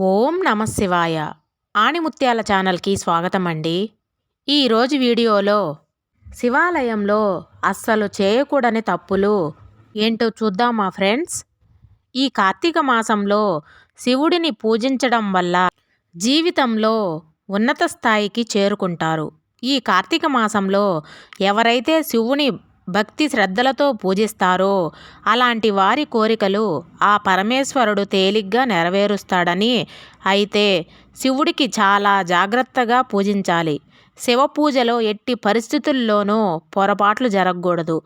ఓం నమ శివాయ. ఆణిముత్యాల ఛానల్కి స్వాగతం అండి. ఈరోజు వీడియోలో శివాలయంలో అస్సలు చేయకూడని తప్పులు ఏంటో చూద్దామా ఫ్రెండ్స్. ఈ కార్తీక మాసంలో శివుడిని పూజించడం వల్ల జీవితంలో ఉన్నత స్థాయికి చేరుకుంటారు. ఈ కార్తీక మాసంలో ఎవరైతే శివుని భక్తి శ్రద్ధలతో పూజిస్తారో అలాంటి వారి కోరికలు ఆ పరమేశ్వరుడు తేలిగ్గా నెరవేరుస్తాడని. అయితే శివుడికి చాలా జాగ్రత్తగా పూజించాలి. శివ పూజలో ఎట్టి పరిస్థితుల్లోనూ పొరపాట్లు జరగకూడదు.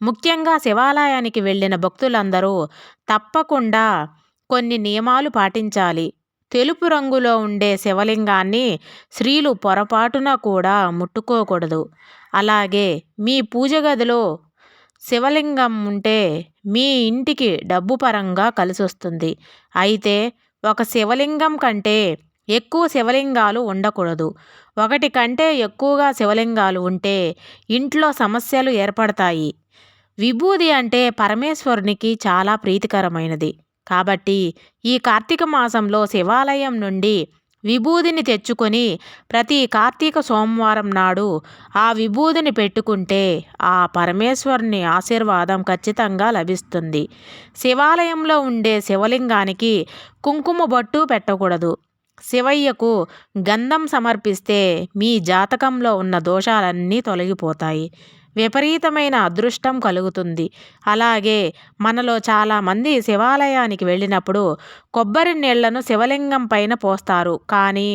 ముఖ్యంగా శివాలయానికి వెళ్ళిన భక్తులందరూ తప్పకుండా కొన్ని నియమాలు పాటించాలి. తెలుపు రంగులో ఉండే శివలింగాన్ని స్త్రీలు పొరపాటున కూడా ముట్టుకోకూడదు. అలాగే మీ పూజ గదిలో శివలింగం ఉంటే మీ ఇంటికి డబ్బు పరంగా కలిసొస్తుంది. అయితే ఒక శివలింగం కంటే ఎక్కువ శివలింగాలు ఉండకూడదు. ఒకటి కంటే ఎక్కువగా శివలింగాలు ఉంటే ఇంట్లో సమస్యలు ఏర్పడతాయి. విభూది అంటే పరమేశ్వరునికి చాలా ప్రీతికరమైనది. కాబట్టి ఈ కార్తీక మాసంలో శివాలయం నుండి విభూదిని తెచ్చుకొని ప్రతి కార్తీక సోమవారం నాడు ఆ విభూదిని పెట్టుకుంటే ఆ పరమేశ్వరుని ఆశీర్వాదం ఖచ్చితంగా లభిస్తుంది. శివాలయంలో ఉండే శివలింగానికి కుంకుమ బొట్టు పెట్టకూడదు. శివయ్యకు గంధం సమర్పిస్తే మీ జాతకంలో ఉన్న దోషాలన్నీ తొలగిపోతాయి. విపరీతమైన అదృష్టం కలుగుతుంది. అలాగే మనలో చాలామంది శివాలయానికి వెళ్ళినప్పుడు కొబ్బరి నీళ్లను శివలింగం పైన పోస్తారు. కానీ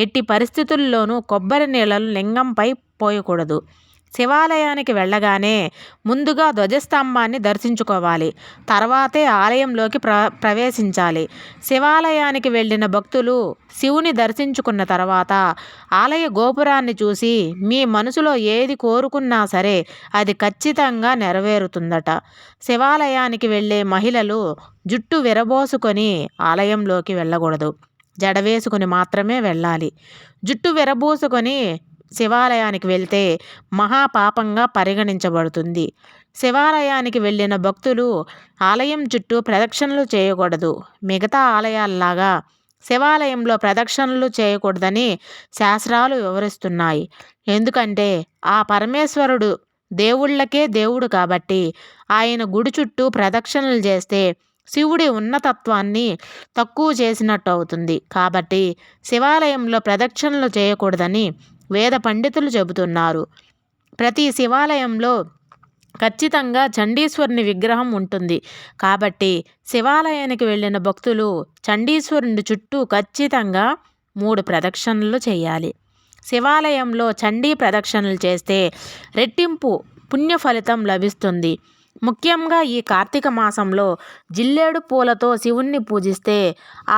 ఎట్టి పరిస్థితుల్లోనూ కొబ్బరి నీళ్లను లింగంపై పోయకూడదు. శివాలయానికి వెళ్ళగానే ముందుగా ధ్వజస్తంభాన్ని దర్శించుకోవాలి. తర్వాతే ఆలయంలోకి ప్రవేశించాలి. శివాలయానికి వెళ్ళిన భక్తులు శివుని దర్శించుకున్న తర్వాత ఆలయ గోపురాన్ని చూసి మీ మనసులో ఏది కోరుకున్నా సరే అది ఖచ్చితంగా నెరవేరుతుందట. శివాలయానికి వెళ్ళే మహిళలు జుట్టు విరబోసుకొని ఆలయంలోకి వెళ్ళకూడదు. జడ వేసుకుని మాత్రమే వెళ్ళాలి. జుట్టు విరబోసుకొని శివాలయానికి వెళ్తే మహాపాపంగా పరిగణించబడుతుంది. శివాలయానికి వెళ్ళిన భక్తులు ఆలయం చుట్టూ ప్రదక్షిణలు చేయకూడదు. మిగతా ఆలయాల్లాగా శివాలయంలో ప్రదక్షిణలు చేయకూడదని శాస్త్రాలు వివరిస్తున్నాయి. ఎందుకంటే ఆ పరమేశ్వరుడు దేవుళ్ళకే దేవుడు కాబట్టి ఆయన గుడి చుట్టూ ప్రదక్షిణలు చేస్తే శివుడి ఉన్నతత్వాన్ని తక్కువ చేసినట్టు అవుతుంది. కాబట్టి శివాలయంలో ప్రదక్షిణలు చేయకూడదని వేద పండితులు చెబుతున్నారు. ప్రతి శివాలయంలో ఖచ్చితంగా చండీశ్వరుని విగ్రహం ఉంటుంది. కాబట్టి శివాలయానికి వెళ్ళిన భక్తులు చండీశ్వరుని చుట్టూ ఖచ్చితంగా 3 ప్రదక్షిణలు చేయాలి. శివాలయంలో చండీ ప్రదక్షిణలు చేస్తే రెట్టింపు పుణ్య ఫలితం లభిస్తుంది. ముఖ్యంగా ఈ కార్తీక మాసంలో జిల్లేడు పూలతో శివుణ్ణి పూజిస్తే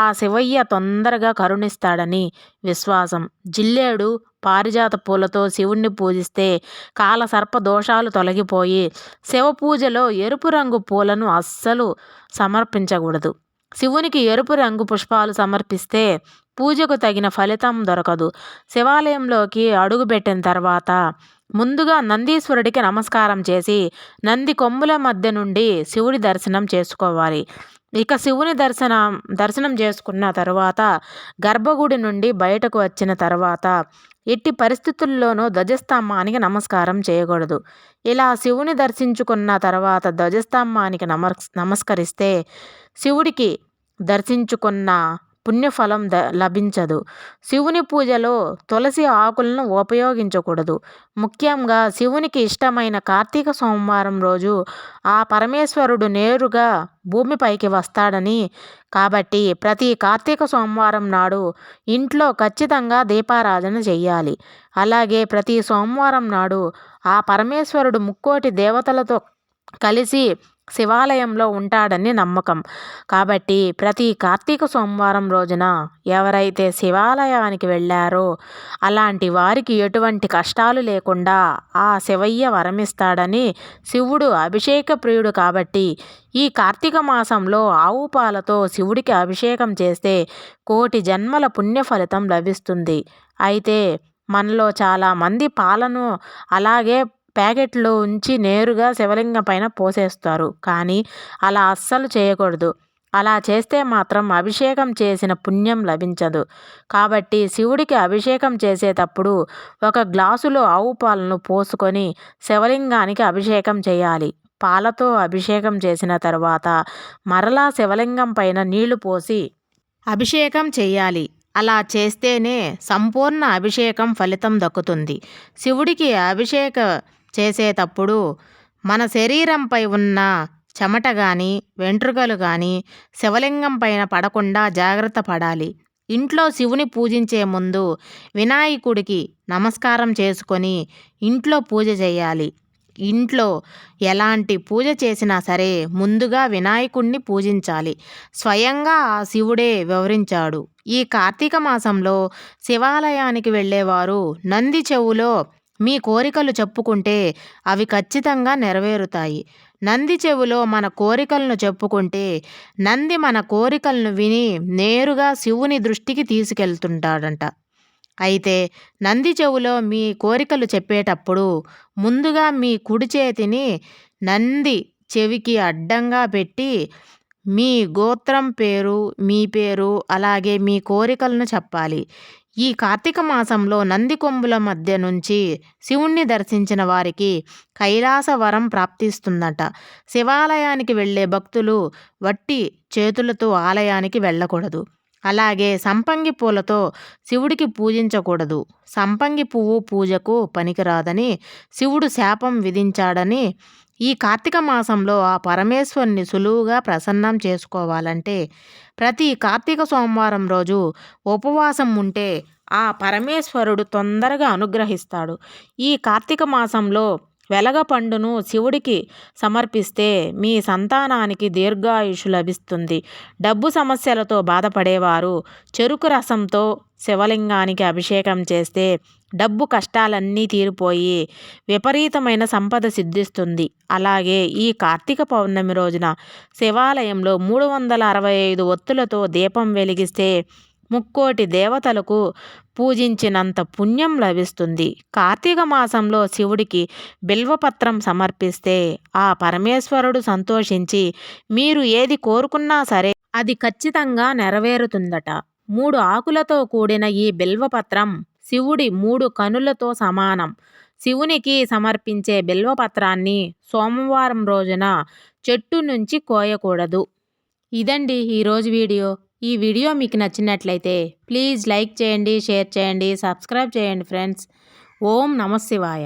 ఆ శివయ్య తొందరగా కరుణిస్తాడని విశ్వాసం. జిల్లేడు పారిజాత పూలతో శివుణ్ణి పూజిస్తే కాలసర్ప దోషాలు తొలగిపోయి శివ పూజలో ఎరుపు రంగు పూలను అస్సలు సమర్పించకూడదు. శివునికి ఎరుపు రంగు పుష్పాలు సమర్పిస్తే పూజకు తగిన ఫలితం దొరకదు. శివాలయంలోకి అడుగుపెట్టిన తర్వాత ముందుగా నందీశ్వరుడికి నమస్కారం చేసి నంది కొమ్ముల మధ్య నుండి శివుడి దర్శనం చేసుకోవాలి. ఇక శివుని దర్శనం చేసుకున్న తర్వాత గర్భగుడి నుండి బయటకు వచ్చిన తర్వాత ఎట్టి పరిస్థితుల్లోనూ ధ్వజస్తంభానికి నమస్కారం చేయకూడదు. ఇలా శివుని దర్శించుకున్న తర్వాత ధ్వజస్తంభానికి నమస్కరిస్తే శివుడికి దర్శించుకున్న పుణ్యఫలం లభించదు. శివుని పూజలో తులసి ఆకులను ఉపయోగించకూడదు. ముఖ్యంగా శివునికి ఇష్టమైన కార్తీక సోమవారం రోజు ఆ పరమేశ్వరుడు నేరుగా భూమిపైకి వస్తాడని. కాబట్టి ప్రతి కార్తీక సోమవారం నాడు ఇంట్లో ఖచ్చితంగా దీపారాధన చెయ్యాలి. అలాగే ప్రతి సోమవారం నాడు ఆ పరమేశ్వరుడు ముక్కోటి దేవతలతో కలిసి శివాలయంలో ఉంటాడని నమ్మకం. కాబట్టి ప్రతి కార్తీక సోమవారం రోజున ఎవరైతే శివాలయానికి వెళ్ళారో అలాంటి వారికి ఎటువంటి కష్టాలు లేకుండా ఆ శివయ్య వరమిస్తాడని. శివుడు అభిషేక ప్రియుడు కాబట్టి ఈ కార్తీక మాసంలో ఆవు పాలతో శివుడికి అభిషేకం చేస్తే కోటి జన్మల పుణ్య ఫలితం లభిస్తుంది. అయితే మనలో చాలామంది పాలను అలాగే ప్యాకెట్లో ఉంచి నేరుగా శివలింగం పైన పోసేస్తారు. కానీ అలా అస్సలు చేయకూడదు. అలా చేస్తే మాత్రం అభిషేకం చేసిన పుణ్యం లభించదు. కాబట్టి శివుడికి అభిషేకం చేసేటప్పుడు ఒక గ్లాసులో ఆవు పాలను పోసుకొని శివలింగానికి అభిషేకం చేయాలి. పాలతో అభిషేకం చేసిన తరువాత మరలా శివలింగం పైన నీళ్లు పోసి అభిషేకం చేయాలి. అలా చేస్తేనే సంపూర్ణ అభిషేకం ఫలితం దక్కుతుంది. శివుడికి అభిషేక చేసేటప్పుడు మన శరీరంపై ఉన్న చెమట కానీ వెంట్రుకలు కానీ శివలింగం పైన పడకుండా జాగ్రత్త పడాలి. ఇంట్లో శివుని పూజించే ముందు వినాయకుడికి నమస్కారం చేసుకొని ఇంట్లో పూజ చేయాలి. ఇంట్లో ఎలాంటి పూజ చేసినా సరే ముందుగా వినాయకుడిని పూజించాలి. స్వయంగా ఆ శివుడే వివరించాడు. ఈ కార్తీక మాసంలో శివాలయానికి వెళ్ళేవారు నంది చెవులో మీ కోరికలు చెప్పుకుంటే అవి ఖచ్చితంగా నెరవేరుతాయి. నంది చెవులో మన కోరికలను చెప్పుకుంటే నంది మన కోరికలను విని నేరుగా శివుని దృష్టికి తీసుకెళ్తుంటాడంట. అయితే నంది చెవులో మీ కోరికలు చెప్పేటప్పుడు ముందుగా మీ కుడి చేతిని నంది చెవికి అడ్డంగా పెట్టి మీ గోత్రం పేరు, మీ పేరు, అలాగే మీ కోరికలను చెప్పాలి. ఈ కార్తీక మాసంలో నంది కొమ్ముల మధ్య నుంచి శివుణ్ణి దర్శించిన వారికి కైలాస వరం ప్రాప్తిస్తుందట. శివాలయానికి వెళ్ళే భక్తులు వట్టి చేతులతో ఆలయానికి వెళ్ళకూడదు. అలాగే సంపంగి పూలతో శివుడికి పూజించకూడదు. సంపంగి పువ్వు పూజకు పనికిరాదని శివుడు శాపం విధించాడని ఈ కార్తీక మాసంలో ఆ పరమేశ్వరుని సులువుగా ప్రసన్నం చేసుకోవాలంటే ప్రతి కార్తీక సోమవారం రోజు ఉపవాసం ఉంటే ఆ పరమేశ్వరుడు తొందరగా అనుగ్రహిస్తాడు. ఈ కార్తీక మాసంలో వెలగ పండును శివుడికి సమర్పిస్తే మీ సంతానానికి దీర్ఘాయుషు లభిస్తుంది. డబ్బు సమస్యలతో బాధపడేవారు చెరుకు రసంతో శివలింగానికి అభిషేకం చేస్తే డబ్బు కష్టాలన్నీ తీరిపోయి విపరీతమైన సంపద సిద్ధిస్తుంది. అలాగే ఈ కార్తీక పౌర్ణమి రోజున శివాలయంలో 365 ఒత్తులతో దీపం వెలిగిస్తే ముక్కోటి దేవతలకు పూజించినంత పుణ్యం లభిస్తుంది. కార్తీక మాసంలో శివుడికి బిల్వపత్రం సమర్పిస్తే ఆ పరమేశ్వరుడు సంతోషించి మీరు ఏది కోరుకున్నా సరే అది ఖచ్చితంగా నెరవేరుతుందట. 3 ఆకులతో కూడిన ఈ బిల్వపత్రం శివుడి 3 కనులతో సమానం. శివునికి సమర్పించే బిల్వపత్రాన్ని సోమవారం రోజున చెట్టు నుంచి కోయకూడదు. ఇదండి ఈరోజు వీడియో. ఈ వీడియో మీకు నచ్చినట్లయితే ప్లీజ్ లైక్ చేయండి, షేర్ చేయండి, సబ్స్క్రైబ్ చేయండి ఫ్రెండ్స్. ఓం నమః శివాయ.